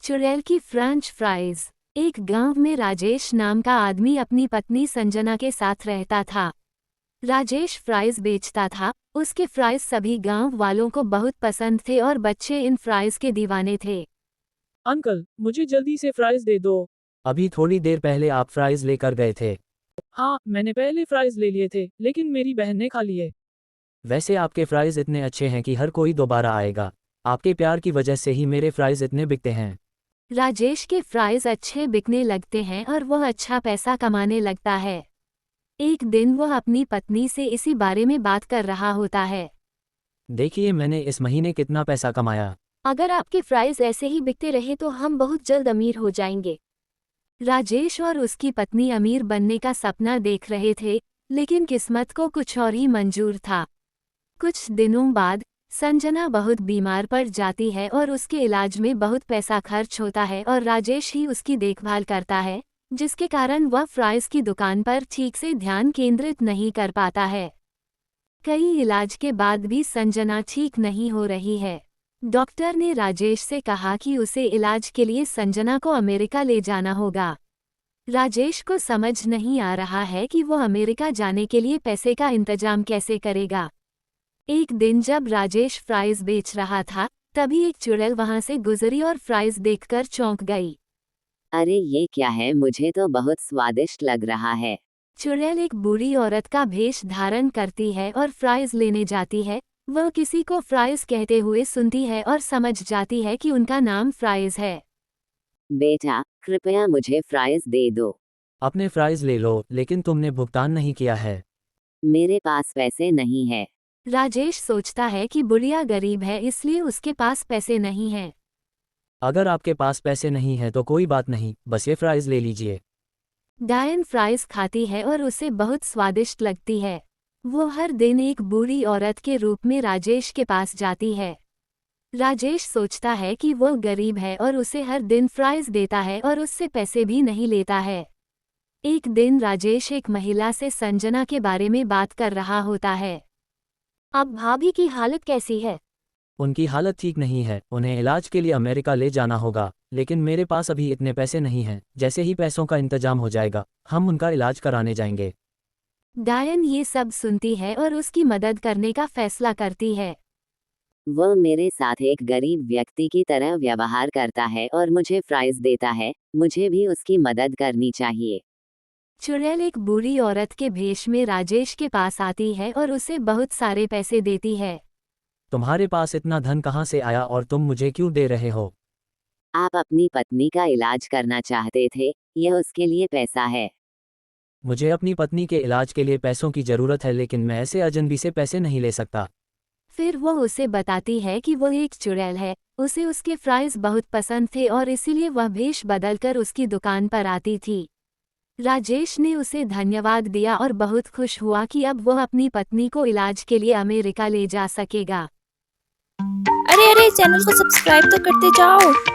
चुड़ैल की French fries. एक गांव में राजेश नाम का आदमी अपनी पत्नी संजना के साथ रहता था। राजेश फ्राइज बेचता था। उसके फ्राइज सभी गांव वालों को बहुत पसंद थे और बच्चे इन फ्राइज के दीवाने थे। अंकल, मुझे जल्दी से फ्राइज दे दो। अभी थोड़ी देर पहले आप फ्राइज लेकर गए थे। हाँ, मैंने पहले फ्राइज ले लिए थे, लेकिन मेरी बहन ने खा लिए। वैसे आपके फ्राइज इतने अच्छे हैं कि हर कोई दोबारा आएगा। आपके प्यार की वजह से ही मेरे फ्राइज इतने बिकते हैं। राजेश के फ्राइज अच्छे बिकने लगते हैं और वह अच्छा पैसा कमाने लगता है। एक दिन वह अपनी पत्नी से इसी बारे में बात कर रहा होता है। देखिए मैंने इस महीने कितना पैसा कमाया। अगर आपके फ्राइज ऐसे ही बिकते रहे तो हम बहुत जल्द अमीर हो जाएंगे। राजेश और उसकी पत्नी अमीर बनने का सपना देख रहे थे, लेकिन किस्मत को कुछ और ही मंजूर था। कुछ दिनों बाद संजना बहुत बीमार पड़ जाती है और उसके इलाज में बहुत पैसा खर्च होता है और राजेश ही उसकी देखभाल करता है, जिसके कारण वह फ्राइज की दुकान पर ठीक से ध्यान केंद्रित नहीं कर पाता है। कई इलाज के बाद भी संजना ठीक नहीं हो रही है। डॉक्टर ने राजेश से कहा कि उसे इलाज के लिए संजना को अमेरिका ले जाना होगा। राजेश को समझ नहीं आ रहा है कि वो अमेरिका जाने के लिए पैसे का इंतजाम कैसे करेगा। एक दिन जब राजेश फ्राइज बेच रहा था, तभी एक चुड़ैल वहां से गुजरी और फ्राइज देखकर चौंक गई। अरे ये क्या है, मुझे तो बहुत स्वादिष्ट लग रहा है। चुड़ैल एक बूढ़ी औरत का भेष धारण करती है और फ्राइज लेने जाती है। वह किसी को फ्राइज कहते हुए सुनती है और समझ जाती है कि उनका नाम फ्राइज है। बेटा, कृपया मुझे फ्राइज दे दो। अपने फ्राइज ले लो, लेकिन तुमने भुगतान नहीं किया है। मेरे पास पैसे नहीं है। राजेश सोचता है कि बुढ़िया गरीब है, इसलिए उसके पास पैसे नहीं हैं। अगर आपके पास पैसे नहीं हैं तो कोई बात नहीं, बस ये फ्राइज ले लीजिए। डायन फ्राइज खाती है और उसे बहुत स्वादिष्ट लगती है। वो हर दिन एक बूढ़ी औरत के रूप में राजेश के पास जाती है। राजेश सोचता है कि वो गरीब है और उसे हर दिन फ्राइज देता है और उससे पैसे भी नहीं लेता है। एक दिन राजेश एक महिला से संजना के बारे में बात कर रहा होता है। अब भाभी की हालत कैसी है? उनकी हालत ठीक नहीं है, उन्हें इलाज के लिए अमेरिका ले जाना होगा, लेकिन मेरे पास अभी इतने पैसे नहीं हैं। जैसे ही पैसों का इंतजाम हो जाएगा, हम उनका इलाज कराने जाएंगे। डायन ये सब सुनती है और उसकी मदद करने का फैसला करती है। वह मेरे साथ एक गरीब व्यक्ति की तरह व्यवहार करता है और मुझे फ्राइज देता है। मुझे भी उसकी मदद करनी चाहिए। चुड़ैल एक बूढ़ी औरत के भेष में राजेश के पास आती है और उसे बहुत सारे पैसे देती है। तुम्हारे पास इतना धन कहाँ से आया और तुम मुझे क्यों दे रहे हो? आप अपनी पत्नी का इलाज करना चाहते थे, यह उसके लिए पैसा है। मुझे अपनी पत्नी के इलाज के लिए पैसों की ज़रूरत है, लेकिन मैं ऐसे अजनबी से पैसे नहीं ले सकता। फिर वह उसे बताती है कि वो एक चुड़ैल है। उसे उसके फ्राइज बहुत पसंद थे और इसीलिए वह भेष बदलकर उसकी दुकान पर आती थी। राजेश ने उसे धन्यवाद दिया और बहुत खुश हुआ कि अब वह अपनी पत्नी को इलाज के लिए अमेरिका ले जा सकेगा। अरे अरे, चैनल को सब्सक्राइब तो करते जाओ।